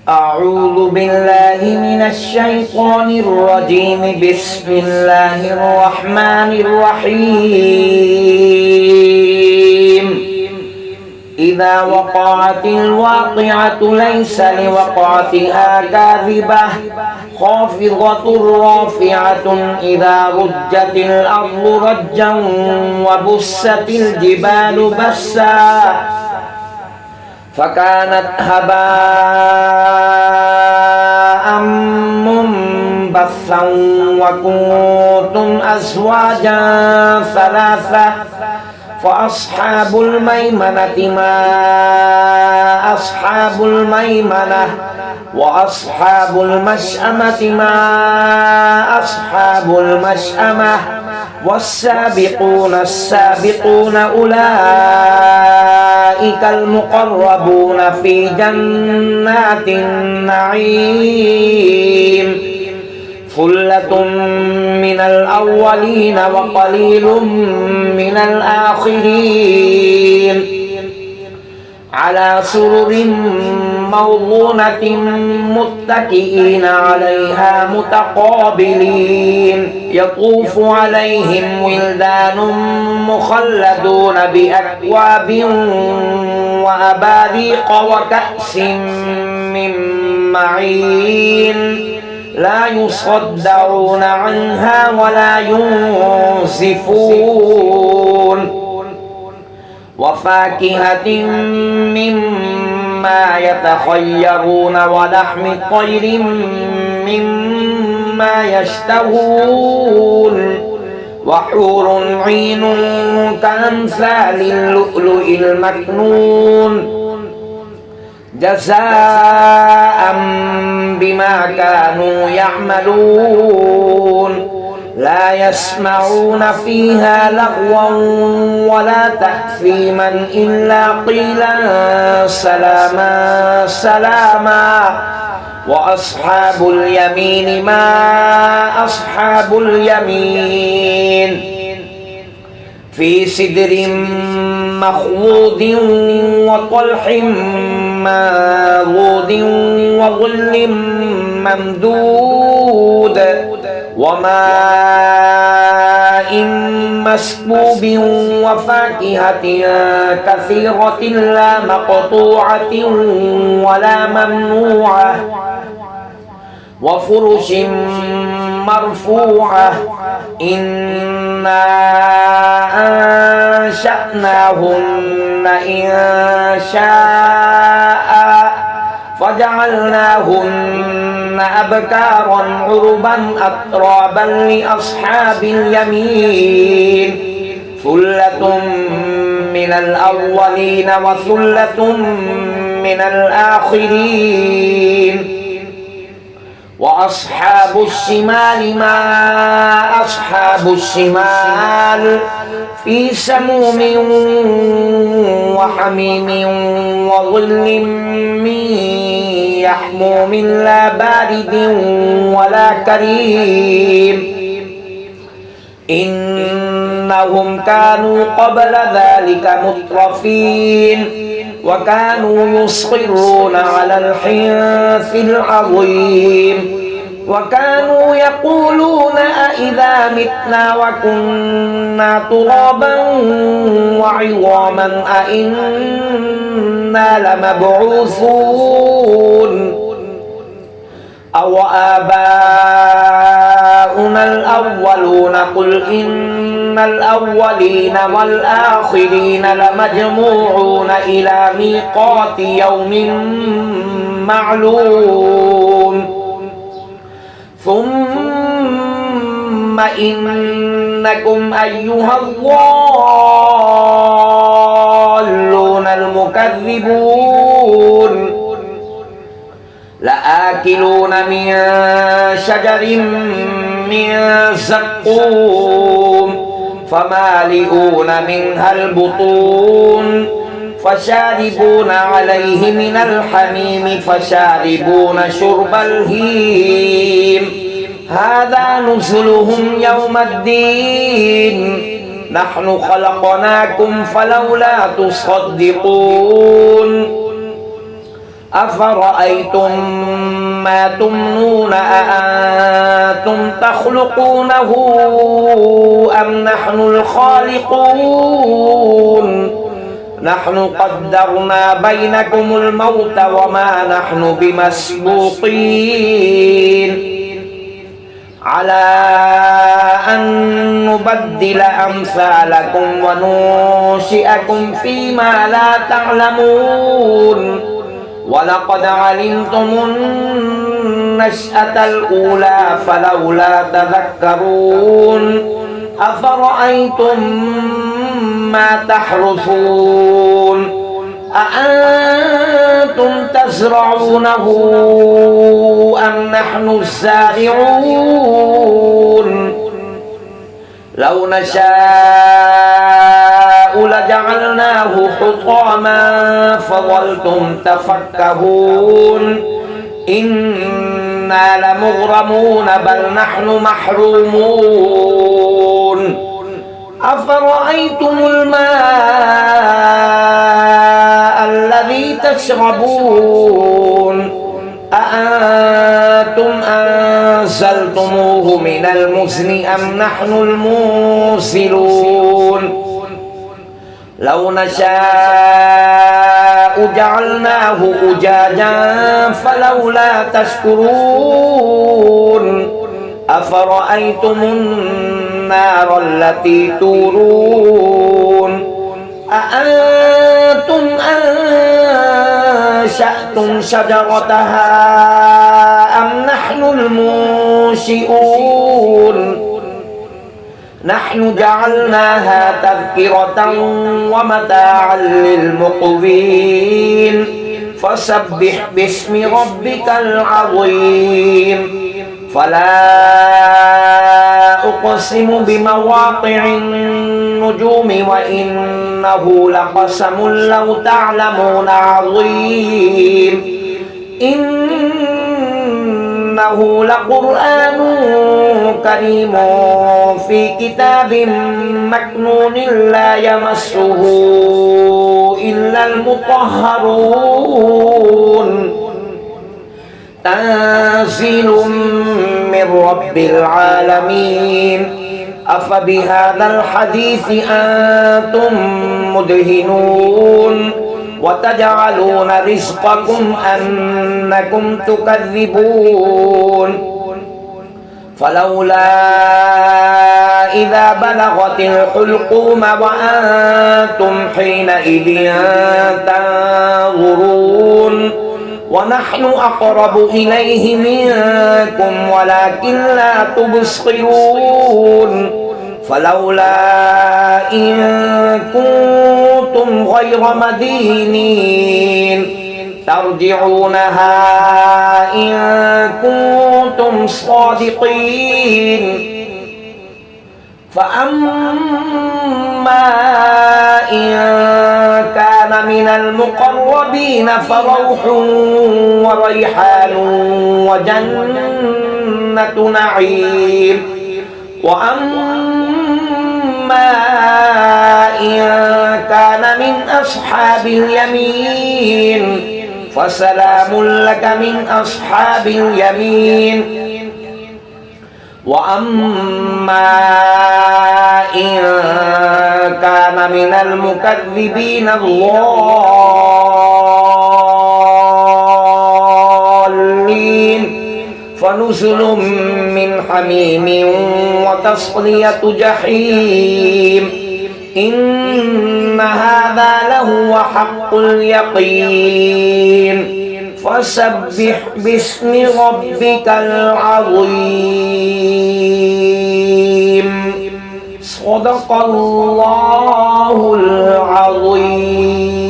أعوذ بالله من الشيطان الرجيم. بسم الله الرحمن الرحيم. إذا وقعت الواقعة ليس لوقعتها كاذبة خافضة رافعة إذا رجت الأرض رجا وبست الجبال بسا فكانت هباء منبثا وكنتم أزواجا ثلاثة فأصحاب الميمنة ما أصحاب الميمنة وأصحاب المشأمة ما أصحاب المشأمة والسابقون السابقون أولئك المقربون في جنات النعيم. ثلة من الأولين وقليل من الآخرين على سرر موضونة متكئين عليها متقابلين يطوف عليهم ولدان مخلدون بأكواب وأباريق وكأس من معين لا يصدعون عنها ولا ينزفون وفاكهة مما يتخيرون ولحم طير مما يشتهون وحور عين كأمثال اللؤلؤ المكنون جزاء بما كانوا يعملون لا يسمعون فيها لغوا ولا تأثيما إلا قيلا سلاما سلاما. وأصحاب اليمين ما أصحاب اليمين في سدر مخضود وطلح منضود وظل ممدود وماء مسكوب وفاكهة كثيرة لا مقطوعة ولا ممنوعة وفرش مرفوعة إنا أنشأناهن إنشاء فجعلناهن أبكارا عربا أترابا لأصحاب اليمين ثلة من الأولين وثلة من الآخرين. وأصحاب الشمال ما أصحاب الشمال في سموم وحميم وظل من يحموم لا بارد ولا كريم إنهم كانوا قبل ذلك مترفين وكانوا يصرون على الحنث العظيم وكانوا يقولون أئذا متنا وكنا ترابا وعظاما أئنا لمبعوثون أو آباؤنا الأولون قل إن الأولين والآخرين لمجموعون إلى ميقات يوم معلوم ثم إنكم أيها الضالون المكذبون لآكلون من شجر من زقوم فمالئون منها البطون فشاربون عليه من الحميم فشاربون شرب الهيم هذا نزلهم يوم الدين نحن خلقناكم فلولا تصدقون أفرأيتم ما تمنون أأنتم تخلقونه أم نحن الخالقون نحن قدرنا بينكم الموت وما نحن بمسبوقين على أن نبدل أمثالكم وننشئكم فيما لا تعلمون ولقد علمتم النشأة الأولى فلولا تذكرون أفرأيتم ما تحرثون أأنتم تزرعونه أم نحن الزارعون لو نشاء لجعلناه حطاما فظلتم تفكهون إنا لمغرمون بل نحن محرومون أفرأيتم الماء الذي تشربون أأنتم أنزلتموه من المزن أم نحن المنزلون لو نشاء جعلناه أجاجا فلولا تشكرون أفرأيتم النار التي تورون أأنتم أنشأتم شجرتها أم نحن المنشئون نحن جعلناها تذكرة ومتاعا للمقوين فسبح باسم ربك العظيم فلا أقسم بمواقع النجوم وإنه لقسم لو تعلمون عظيم إنه لقرآن كريم في كتاب مكنون لا يمسه إلا المطهرون تنزيل من رب العالمين أفبهذا الحديث أنتم مدهنون وتجعلون رزقكم أنكم تكذبون فلولا إذا بلغت الحلقوم وأنتم حينئذ تنظرون ونحن أقرب إليه منكم ولكن لا تبصرون فلولا إن كنتم غير مدينين ترجعونها إن كنتم صادقين فأما إن كان من المقربين فروح وريحان وجنة نعيم وأما إن كان من أصحاب اليمين فسلام لك من أصحاب اليمين وأما إن كان من المكذبين الضالين فنزل من حميم وتصلية جحيم إن هذا لهو حق اليقين فسبح باسم ربك العظيم صدق الله العظيم